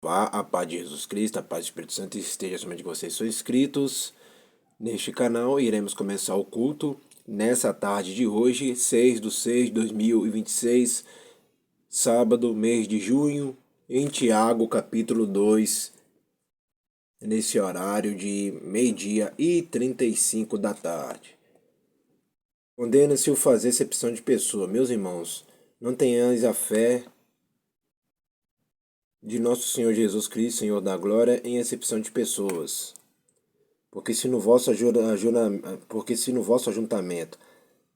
A paz de Jesus Cristo, a paz do Espírito Santo esteja somente de vocês. São inscritos neste canal. Iremos começar o culto nessa tarde de hoje, 6/6/2026, sábado, mês de junho, em Tiago, capítulo 2, nesse horário de 12h35 da tarde. Condena-se o fazer acepção de pessoa. Meus irmãos, não tenhais a fé de nosso Senhor Jesus Cristo, Senhor da glória, em acepção de pessoas. Porque se no vosso ajuntamento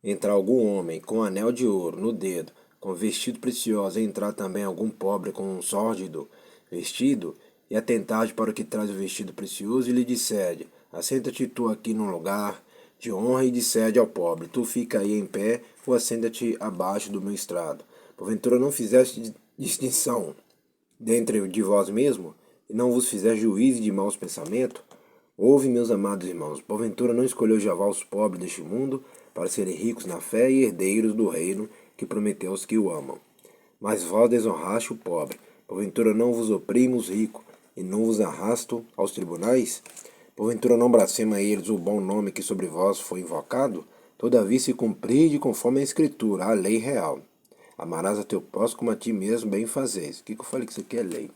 entrar algum homem com anel de ouro no dedo, com vestido precioso, e entrar também algum pobre com um sórdido vestido, e atentar para o que traz o vestido precioso, e lhe disser: assenta-te tu aqui num lugar de honra, e disser ao pobre: tu fica aí em pé, ou assenta-te abaixo do meu estrado. Porventura não fizeste distinção dentre de vós mesmo, e não vos fizer juízo de maus pensamentos? Ouve, meus amados irmãos, porventura não escolheu Jeová os pobres deste mundo, para serem ricos na fé e herdeiros do reino que prometeu aos que o amam. Mas vós desonraste o pobre, porventura não vos oprimo os ricos, e não vos arrasto aos tribunais? Porventura não blasfema eles o bom nome que sobre vós foi invocado? Todavia se cumprirde conforme a Escritura, a lei real. Amarás a teu próximo como a ti mesmo, bem fazes. O que eu falei que isso aqui é lei?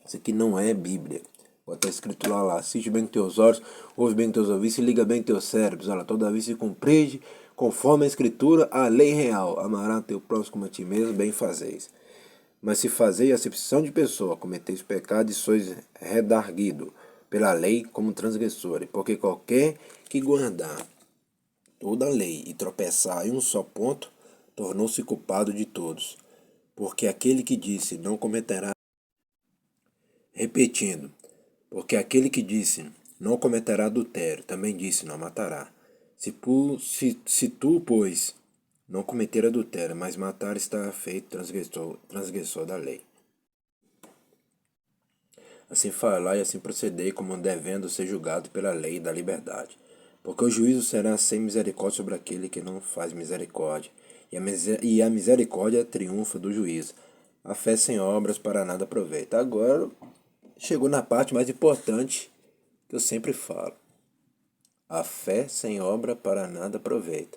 Isso aqui não é Bíblia. Está escrito lá, assiste bem com teus olhos, ouve bem com teus ouvidos, se liga bem com teus cérebros. Olha, todavia se cumprirde conforme a Escritura, a lei real. Amarás a teu próximo como a ti mesmo, bem fazes. Mas se fazeis acepção de pessoa, cometeis pecado e sois redarguido pela lei como transgressores. Porque qualquer que guardar toda a lei e tropeçar em um só ponto, tornou-se culpado de todos. Porque aquele que disse não cometerá, repetindo, porque aquele que disse não cometerá adultério, também disse não matará. Se tu, pois, não cometer adultério, mas matar, está feito transgressor da lei. Assim falai e assim procedei, como devendo ser julgado pela lei da liberdade. Porque o juízo será sem misericórdia sobre aquele que não faz misericórdia, e a misericórdia triunfa do juízo. A fé sem obras para nada aproveita. Agora chegou na parte mais importante que eu sempre falo. A fé sem obra para nada aproveita.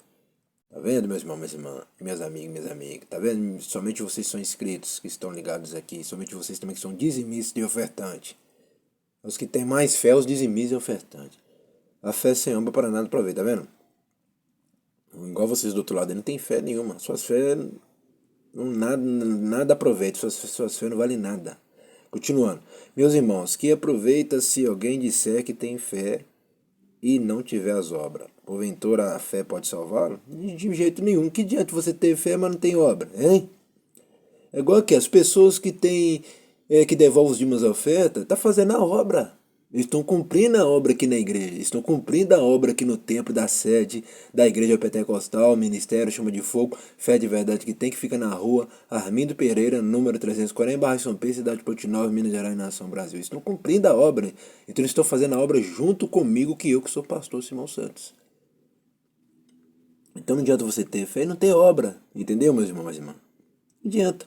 Tá vendo, meus irmãos, minhas irmãs, meus amigos, minhas amigas? Tá vendo? Somente vocês são inscritos que estão ligados aqui. Somente vocês também que são dizimistas e ofertantes. Os que têm mais fé, os dizimistas e ofertantes. A fé sem obra para nada aproveita, tá vendo? Igual vocês do outro lado, não tem fé nenhuma. Suas fé nada aproveita. Suas fé não valem nada. Continuando. Meus irmãos, que aproveita se alguém disser que tem fé e não tiver as obras? Porventura a fé pode salvá-lo? De jeito nenhum. Que adianta você ter fé, mas não tem obra, hein? É igual que as pessoas que que devolvem os dízimos à oferta, tá fazendo a obra. Eles estão cumprindo a obra aqui na igreja. Estão cumprindo a obra aqui no templo da sede da igreja pentecostal, ministério, chama de fogo, fé de verdade que tem, que fica na rua Armindo Pereira, número 340, em Barra de São Pedro, cidade de Porto Novo, Minas Gerais, nação Brasil. Estão cumprindo a obra. Então eles estão fazendo a obra junto comigo, que eu que sou pastor Simão Santos. Então não adianta você ter fé e não ter obra. Entendeu, meus irmãos, minhas irmãs? Não adianta.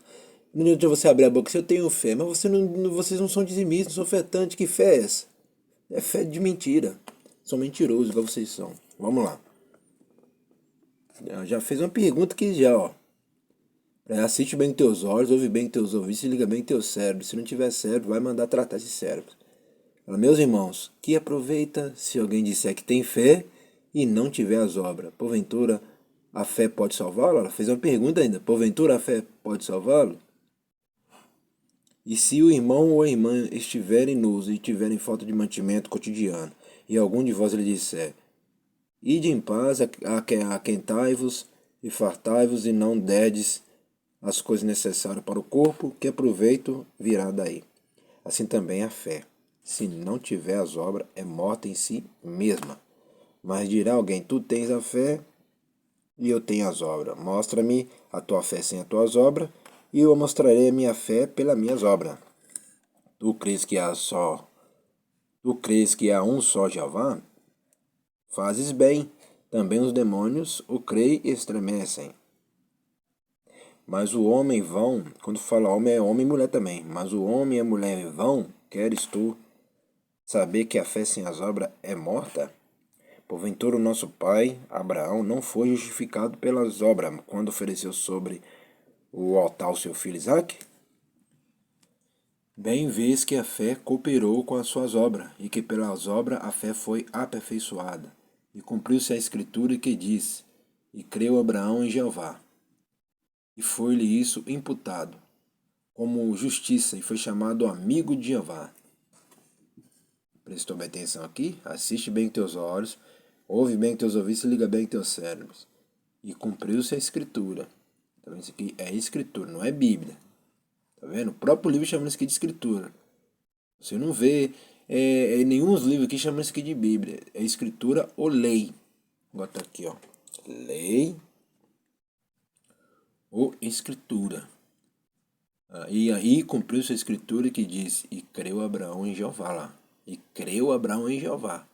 Não adianta você abrir a boca se eu tenho fé, mas vocês não são dizimistas, não são ofertantes. Que fé é essa? É fé de mentira. São mentirosos, igual vocês são. Vamos lá. Já fez uma pergunta que ó. Assiste bem com teus olhos, ouve bem com teus ouvidos, se liga bem com teu cérebro. Se não tiver cérebro, vai mandar tratar esse cérebro. Meus irmãos, que aproveita se alguém disser que tem fé e não tiver as obras? Porventura a fé pode salvá-lo? Ela fez uma pergunta ainda. Porventura a fé pode salvá-lo? E se o irmão ou a irmã estiverem nus e tiverem falta de mantimento cotidiano, e algum de vós lhe disser: ide em paz, aquentai-vos e fartai-vos, e não derdes as coisas necessárias para o corpo, que aproveito virá daí. Assim também a fé, se não tiver as obras, é morta em si mesma. Mas dirá alguém: tu tens a fé e eu tenho as obras. Mostra-me a tua fé sem as tuas obras, e eu mostrarei a minha fé pelas minhas obras. Tu crês que há um só Jeová? Fazes bem. Também os demônios o creem e estremecem. Mas o homem vão, quando fala homem é homem e mulher também, mas o homem e a mulher vão, queres tu saber que a fé sem as obras é morta? Porventura o nosso pai, Abraão, não foi justificado pelas obras quando ofereceu sobre o altar o seu filho Isaque? Bem vês que a fé cooperou com as suas obras, e que pelas obras a fé foi aperfeiçoada. E cumpriu-se a escritura que diz, e creu Abraão em Jeová, e foi-lhe isso imputado, como justiça, e foi chamado amigo de Jeová. Prestou bem atenção aqui? Assiste bem com teus olhos, ouve bem com teus ouvidos e liga bem com teus cérebros. E cumpriu-se a escritura. Tá vendo? Isso aqui é escritura, não é Bíblia. Tá vendo? O próprio livro chama isso aqui de escritura. Você não vê nenhum dos livros aqui chama isso aqui de Bíblia. É escritura ou lei. Bota aqui, ó. Lei ou escritura. E aí cumpriu-se a escritura que diz, e creu Abraão em Jeová lá. E creu Abraão em Jeová.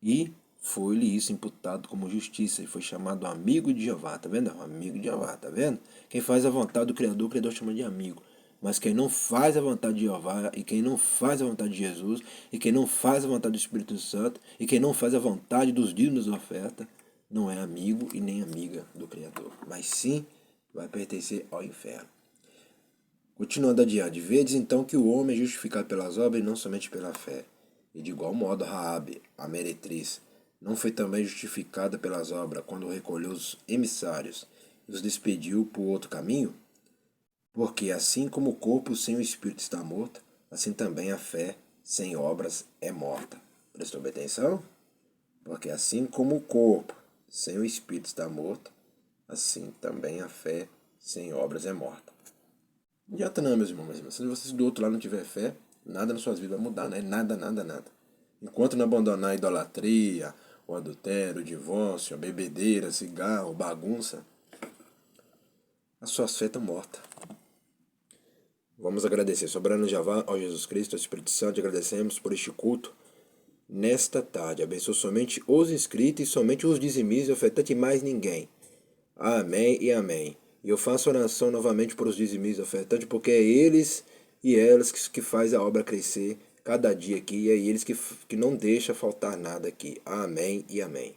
E foi-lhe isso imputado como justiça, e foi chamado amigo de Jeová, tá vendo? Amigo de Jeová, tá vendo? Quem faz a vontade do Criador, o Criador chama de amigo. Mas quem não faz a vontade de Jeová, e quem não faz a vontade de Jesus, e quem não faz a vontade do Espírito Santo, e quem não faz a vontade dos dízimos da oferta, não é amigo e nem amiga do Criador, mas sim vai pertencer ao inferno. Continuando adiante, vedes então que o homem é justificado pelas obras e não somente pela fé. E de igual modo Raabe, a meretriz, não foi também justificada pelas obras quando recolheu os emissários e os despediu por outro caminho? Porque assim como o corpo sem o espírito está morto, assim também a fé sem obras é morta. Prestou bem atenção? Porque assim como o corpo sem o espírito está morto, assim também a fé sem obras é morta. Não adianta não, meus irmãos, mas se vocês do outro lado não tiver fé, nada nas suas vidas vai mudar, né? Nada, nada, nada. Enquanto não abandonar a idolatria, o adultério, o divórcio, a bebedeira, cigarro, bagunça, as suas fé estão mortas. Vamos agradecer, soberano Jeová, ao Jesus Cristo, ao Espírito Santo, agradecemos por este culto nesta tarde. Abençoe somente os inscritos e somente os dizimistas e ofertantes e mais ninguém. Amém e amém. E eu faço oração novamente por os dizimistas e ofertantes, porque é eles e elas que faz a obra crescer cada dia aqui, e é eles que não deixa faltar nada aqui. Amém e amém.